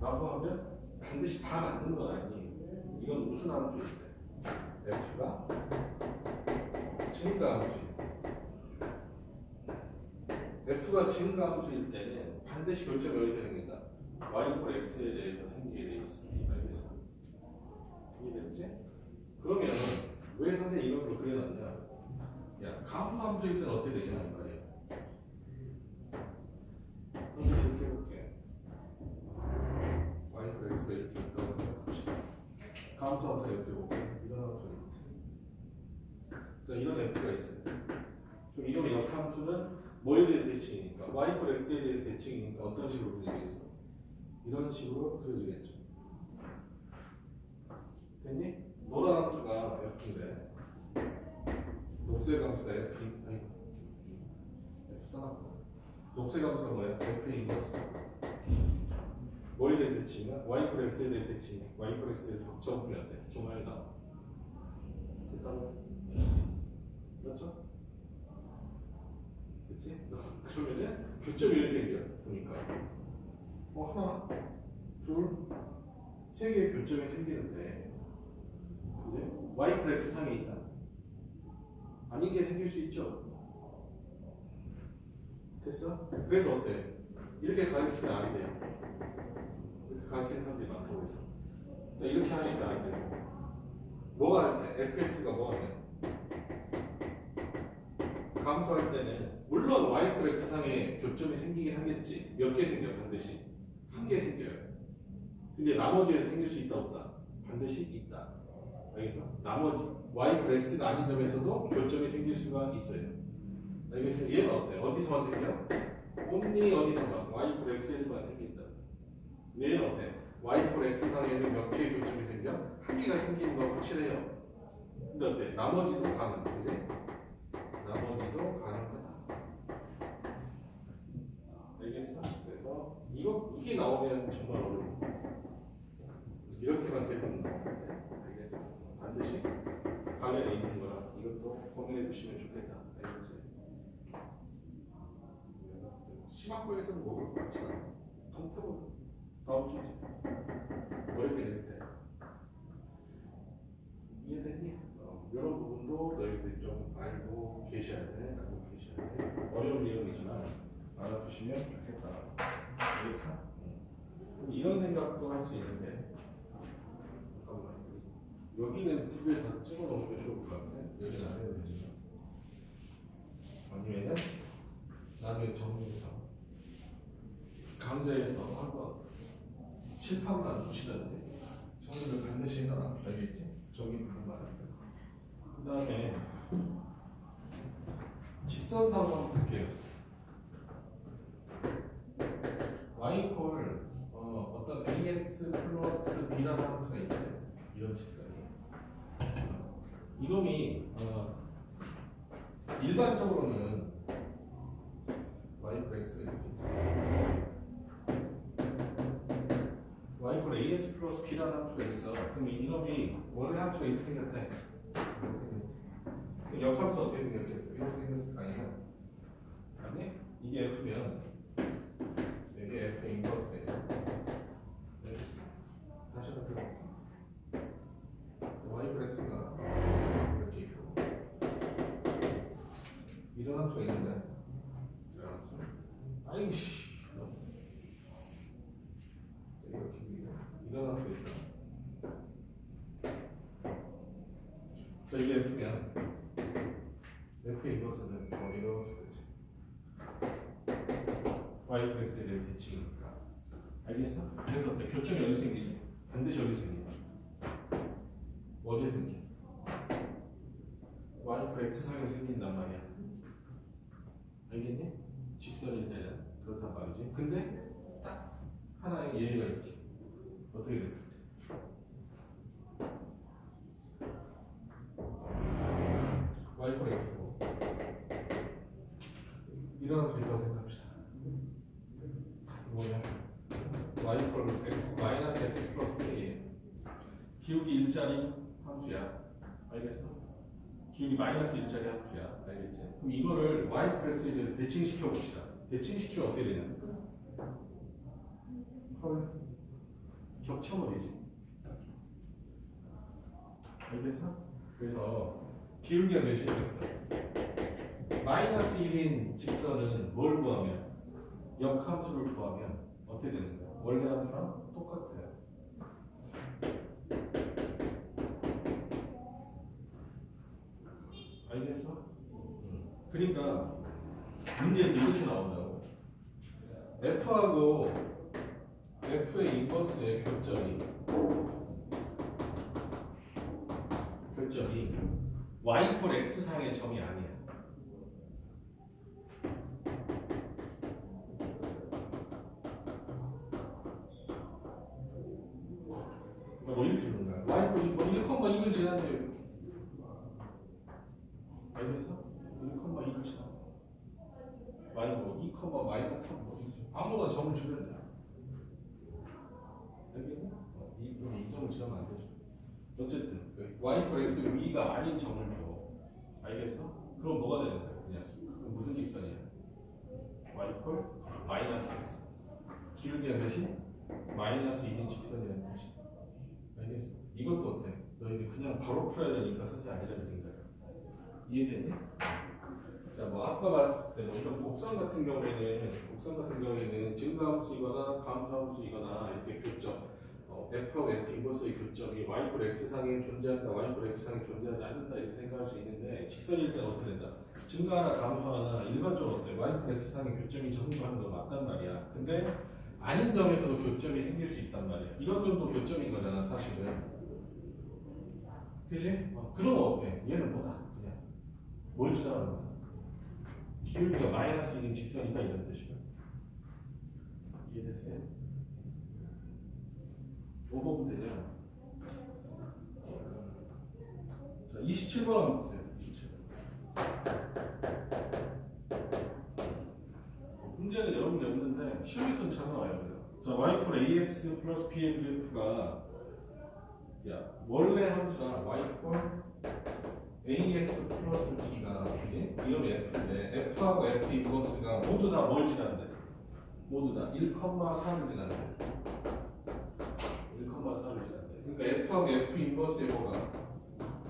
라고 하면 반드시 다 맞는 건 아니에요. 이건 무슨 함수일 때? F가 증가함수예요. F가 증가함수일 때는 반드시 교점이 어디서 생긴다? Y꼴 X에 대해서 생기게 돼 있어. 알겠어? 이해됐지? 그러면 왜 선생님이 이런 걸 그려놨냐? 야, 가분함수일 때는 어떻게 되냐는 말이야. 선생님 이렇게 해볼게. Y꼴 X가 이렇게 있다고 생각합시다. 가분수 함수가 이렇게 해볼게. 이런 함수가 있지. 자, 이런 F가 있어요. 그럼 이런 역함수는 뭐에 대해 대칭이니까? Y꼴 X에 대해 대칭이니까 어떤 식으로 그려지겠어? 이런 식으로 그려지겠죠. 됐니? 노란 함수가 F인데 녹색 함수가 F 써놨고 녹색 함수가 뭐야? F의 인버스. 뭐에 대해 대칭이야? Y꼴 X에 대해 대칭. Y꼴 X에 대해 적으면 돼. 정말 나와. 됐다고? 그렇죠? 그치? 그러면은 교점이 이렇게 생겨. 보니까 하나, 둘, 세 개의 교점이 생기는데 이제 Y꼴 X 상에 있다. 아닌 게 생길 수 있죠. 됐어? 그래서 어때? 이렇게 가르치면 안 돼요. 이렇게 가르치는 사람들이 많다고 해서 자, 이렇게 하시면 안 돼요. 뭐가 할 때? fx가 뭐가 돼? 감소할 때는 물론 y x상에 교점이 생기긴 하겠지. 몇 개 생겨요? 반드시 한 개 생겨요. 근데 나머지에 생길 수 있다 없다? 반드시 있다. 알겠어? 나머지 y x가 아닌 점에서도 교점이 생길 수가 있어요. 알겠어? 얘는 어때? 어디서만 생겨? only 어디서만? y x에서만 생긴다. 얘는 어때? y x상에는 몇 개의 교점이 생겨? 한 개가 생기는 건 확실해요. 근데 어때? 나머지도 가능. 그지? 나머지도 가능하다. 알겠어? 그래서 이게 나오면 정말 어려워. 이렇게만 되면 나오는데. 알겠어? 반드시 관련이 있는 거라 이것도 고민해 주시면 좋겠다. 알겠지? 심학부에서는 먹을 것 같지가 않아. 통째로 나올 수 있어. 어렵게 될 때. 이해됐니? 이런 부분도 너희들이 좀 알고 계셔야 돼. 어려운 내용이지만 알아두시면 좋겠다. 알겠어? 이런 생각도 할 수 있는데, 잠깐만. 여기는 두 개 다 찍어 놓으면 좋을 것 같아. 여기는 안 해도 되지만. 아니면은 나중에 정리해서 강좌에서 한번 칠판만 붙이던데 정리를 반드시 해놔라. 알겠지? 저기 반말. 그 다음에 직선상으로 한번 볼게요. y콜 어떤 ax 플러스 b라는 함수가 있어요. 이런 직선이. 이놈이 일반적으로는 y콜 x가 이렇게 있어요. y콜 ax 플러스 b라는 함수가 있어. 그럼 이놈이 원래 함수가 이렇게 생겼다. 이렇게 생겼다. 역함수 어떻게 생겼겠어? 이렇게 생겼을 거 아니야? 아니? 이게 F면 이게 F 인버스예요. 네. 다시 한번 들어볼게요. y x가 이렇게 있고 이런 함수가 있는데 이런 함수 아이씨 이렇게 이런 함수가 있어. 자, 이게 F면 F 인버스는 이렇게 되지. y x에 대한 대칭이니까. 알겠어? 그래서 교점이 어디 생기지? 반드시 어디 생기지? 어디에 생겨? y x상에 생긴단 말이야. 알겠니? 직선일 때는 그렇단 말이지. 근데 딱 하나의 예외가 있지. 어떻게 됐을 때? y x고 이런 함수 있다고 생각합시다. 뭐냐? y x 마이너스 x 플러스 k 기울기 일자리 함수야. 알겠어? 기울기 마이너스 일자리 함수야. 알겠지? 그럼 이거를 y x에 대해서 대칭시켜 봅시다. 대칭시키면 어떻게 되냐? 헐 겹쳐버리지. 알겠어? 그래서 기울기가 몇이 되겠어? 마이너스 1인 직선은 뭘 구하면? 역함수를 구하면 어떻게 되는 거야? 원래 함수랑 똑같아요. 알겠어? 그러니까 문제에서 이렇게 나온다고. F하고 F의 인버스의 교점이 y 콜 x상의 점이 아니야. 뭐 이렇게 주는 거야. y 콜 1,2를 지났는데 이렇게. 알겠어? 1,2를 지나. y 뭐 2, 마이너스 3 아무나 점을 주면 돼. 알겠니? 이 점을 지나면 안 되죠. 어쨌든 y 콜 x 위가 아닌 점을 줘. 알겠어? 그럼 뭐가 되는 거야? 그냥 그럼 무슨 직선이야? y 콜 마이너스 x 기울기는 대신 마이너스 2인 직선이라는 뜻이야. 알겠어? 이것도 어때? 너희들 그냥 바로 풀어야 되니까 사실 알려드린 거야. 이해됐니? 자, 뭐 아까 말했을 때 이런 곡선 같은 경우에는 증가함수이거나 감소함수이거나 이렇게 교점 F하고 F 인버스의 교점이 y x상에 존재한다, y x상에 존재하지 않는다 이렇게 생각할 수 있는데 직선일 때는 어떻게 된다? 증가하나 감소하나 일반적으로 어때? y x상의 교점이 정도하는 건 맞단 말이야. 근데 아닌 점에서도 교점이 생길 수 있단 말이야. 이런 정도 교점인 거잖아 사실은. 그치? 그럼 어때? 얘는 뭐다? 그냥 뭘 지나가는 거야? 기울기가 마이너스 1인 직선이다 이런 뜻이야. 이해됐어요? 뭐 보면 되냐? 자, 27번 한번 보세요. 27번. 문제는 여러 문제 없는데 시험에서는 잘 나와요. 자, y ax 플러스 b의 그래프가 원래 함수가 y ax 플러스 b가 그지? 이러면 f인데 f하고 f 인버스가 모두 다 뭘 지난대? 모두 다 1,4를 지난대. 1,4를 지난대. 그러니까 f하고 f 인버스의 뭐가?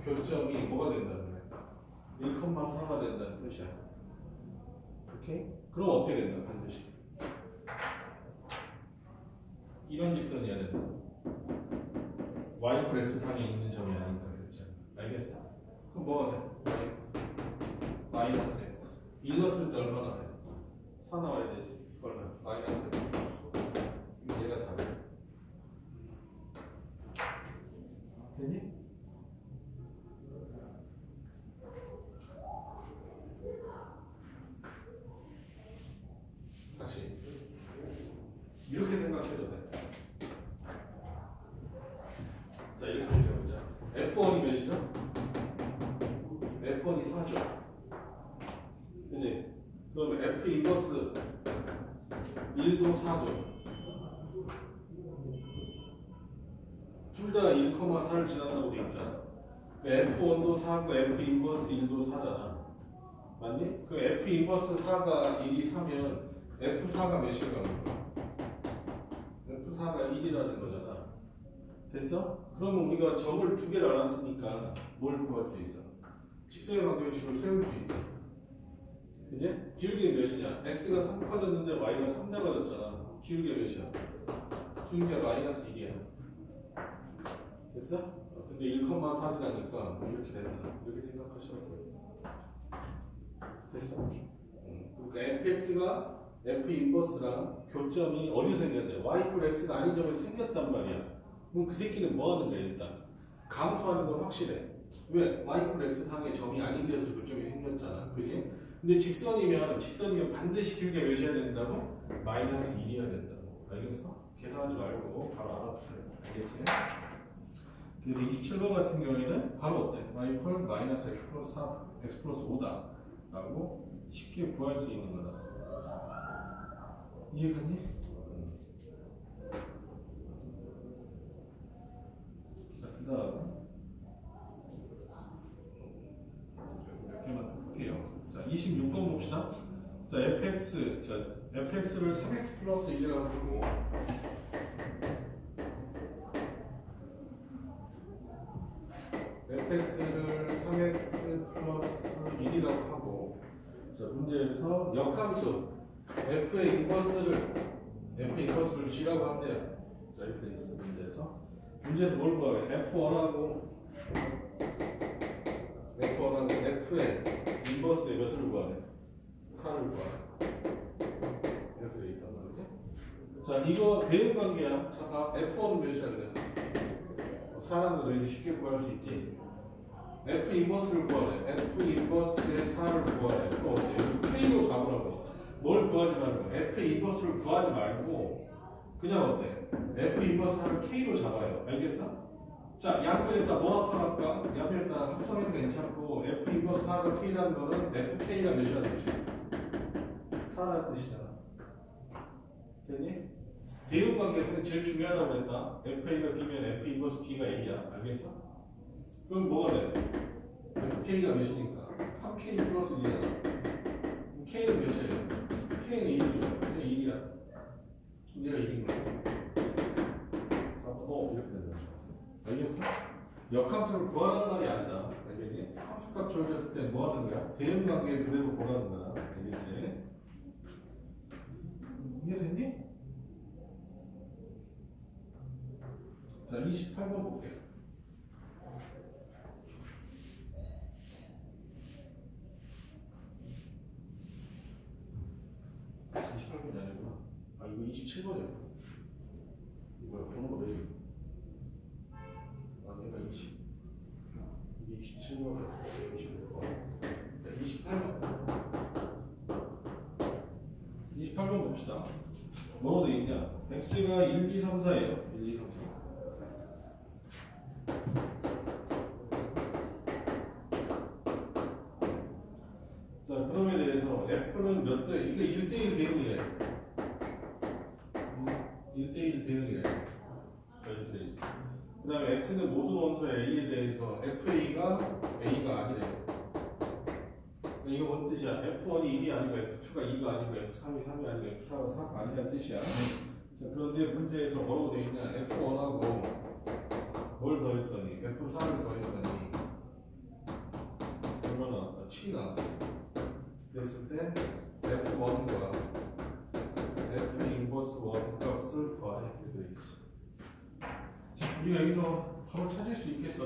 교점이 뭐가 된다는 거야? 1,4가 된다는 뜻이야. 오케이? 그럼 어떻게 된다? 반드시 이런 직선이어야 된다. y x상에 있는 점이 아니니까 그렇죠. 알겠어? 그럼 뭐가 돼? 마이너스 x. 이 넣었을 때 얼마나 돼? 4 나와야 되지. 얼마? 마이너스 x. 얘가 답이야. 되니? 다시 이렇게 생각해도 돼. 자, 이렇게 생각해보자. F1이 몇이죠? F1이 4죠. 그치? 그러면 F 인버스 1도 4죠. 둘 다 1,4를 지난다고 돼 있잖아. F1도 4고 F 인버스 1도 4잖아. 맞니? 그 F 인버스 4가 1이 4면 F4가 몇이라는 거야? F4가 1이라는 거잖아. 됐어? 그러면 우리가 점을 두 개를 알았으니까 뭘 구할 수 있어? 직선의 방정식을 세울 수 있지. 그치? 기울기는 몇이냐? x가 3 커졌는데 y가 3 작아졌잖아. 기울기가 몇이야? 기울기가 마이너스 1이야. 됐어? 근데 1,4 지나니까 이렇게 된다. 이렇게 생각하셔도 돼요. 됐어? 그러니까 fx가 f 인버스랑 교점이 어디서 생겼냐? y x가 아닌 점에서 생겼단 말이야. 그럼 그 새끼는 뭐 하는 거야 일단? 감소하는 건 확실해. 왜? y x 상의 점이 아닌 데서 교점이 생겼잖아. 그지? 근데 직선이면 반드시 길게 몇이어야 된다고? 마이너스 1이어야 된다고. 알겠어? 계산하지 말고 바로 알아보세요. 알겠지? 그래서 27번 같은 경우에는 바로 어때? y 마이너스 x 플러스 4, x 플러스 5다 라고 쉽게 구할 수 있는 거다. 이해갔니? 자, 그 다음 몇 개만 더 볼게요. 자, 26번 봅시다. 자, fx를 3x 플러스 1이라고 하고 fx를 3x 플러스 1이라고 하고 자, 문제에서 역함수 f의 인버스를 g라고 한대요. 자, 이렇게 돼 있어. 문제에서 뭘 구하래? F1하고 F의 인버스의 몇을 구하래? 4를 구하래. 이렇게 돼 있단 말이지. 자, 이거 대응관계야. 자, F1은 몇이야? 그래? 4라는 거 너희들 쉽게 구할 수 있지. F 인버스를 구하래. F 인버스의 4를 구하래. 그럼 어때? K로 잡으라고. 뭘 구하지 말고 F 인버스를 구하지 말고 그냥 어때? F 인버스 4를 K로 잡아요. 알겠어? 자, 양변에다 뭐 합성할까? 양변에다 합성해도 괜찮고 F 인버스 4가 K라는 거는 FK가 몇이라는 뜻이야? 4라는 뜻이잖아. 됐니? 대응 관계에서는 제일 중요하다고 그랬다. FA가 B면 F 인버스 B가 A야. 알겠어? 그럼 뭐가 돼? FK가 몇이니까? 3K 플러스 1이잖아. K는 몇이에요? K는 1이죠. 그냥 1이야. 얘가 1인 거야. 이렇게 된다. 알겠어? 역함수를 구하라는 말이 아니다. 알겠니? 함수값 조절했을 때 뭐 하는 거야? 대응 관계 그대로 보라는 거야. 알겠지? 이해됐니? 자, 28번 볼게요. 28번이 아니구나. 아, 이거 27번이야. 이거야, 번호가 왜 이래? 아, 얘가 20. 이게 27번. 28번 봅시다. 뭐로 되어 있냐? x가 1, 2, 3, 4예요. 1, 2, 3, 4. 자, 그럼에 대해서 f는 몇 대, 이게 1대1 대응이래. 1대1 대응이래. 이렇게 돼 있어. 그 다음에 x는 모든 원소 a에 대해서 fa가 a가 아니래. 이거 뭔 뜻이야? F1이 1이 아니고 F2가 2가 아니고 F3이 3이 아니고 F4가 4가 아니라는 뜻이야. 자, 그런데 문제에서 뭐라고 되어 있냐? F1하고 뭘 더했더니 F4를 더했더니 얼마 나왔다? 7이 나왔어. 그랬을 때 F1과 F 인버스 1 값을 구하래. 이렇게 되어 있어. 자, 우리가 여기서 바로 찾을 수 있겠어.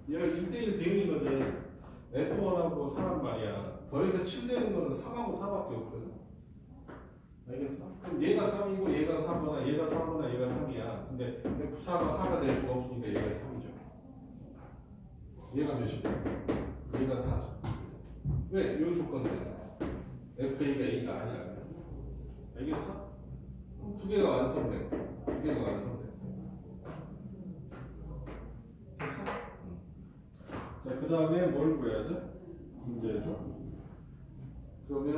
얘가 1대1 대응이거든. F1하고 4란 말이야. 더해서 7 되는 거는 3하고 4밖에 없거든. 알겠어? 그럼 얘가 3이고 얘가 4거나 얘가 4거나 얘가 3이야. 근데 F4가 4가 될 수가 없으니까 얘가 3이죠. 얘가 몇이야? 얘가 4죠. 왜? 요 조건이야. FA가 A가 아니야. 알겠어? 두 개가 완성돼. 두 개가 완성돼. 됐어? 자, 그 다음에 뭘 구해야 돼? 문제에서. 그러면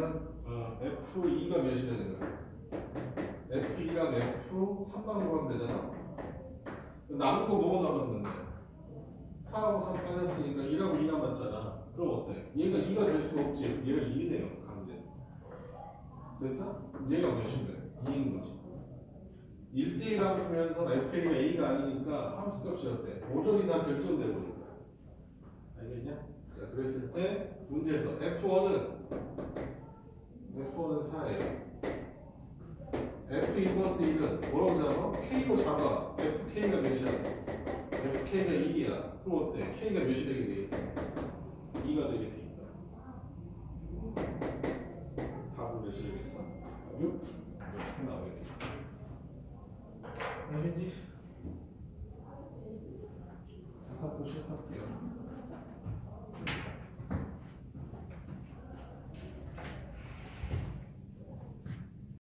F2가 몇이 되는 거야? F2랑 F3만 구하면 되잖아? 남은 거 뭐가 남았는데? 4하고 3 빠졌으니까 1하고 2 남았잖아. 그럼 어때? 얘가 2가 될 수가 없지. 얘가 2네요. 강제. 됐어? 얘가 몇인데? 2인 거지. 1대1 함수면서 FA가 A가 아니니까 함수값이 어때? 모조리 다 결정돼 버린다. 알겠냐? 자, 그랬을 때 문제에서 F1은 4예요. F 인버스 1은 뭐라고 잡아? K로 잡아. FK가 몇이야? FK가 1이야. 그럼 어때? K가 몇이 되게 돼?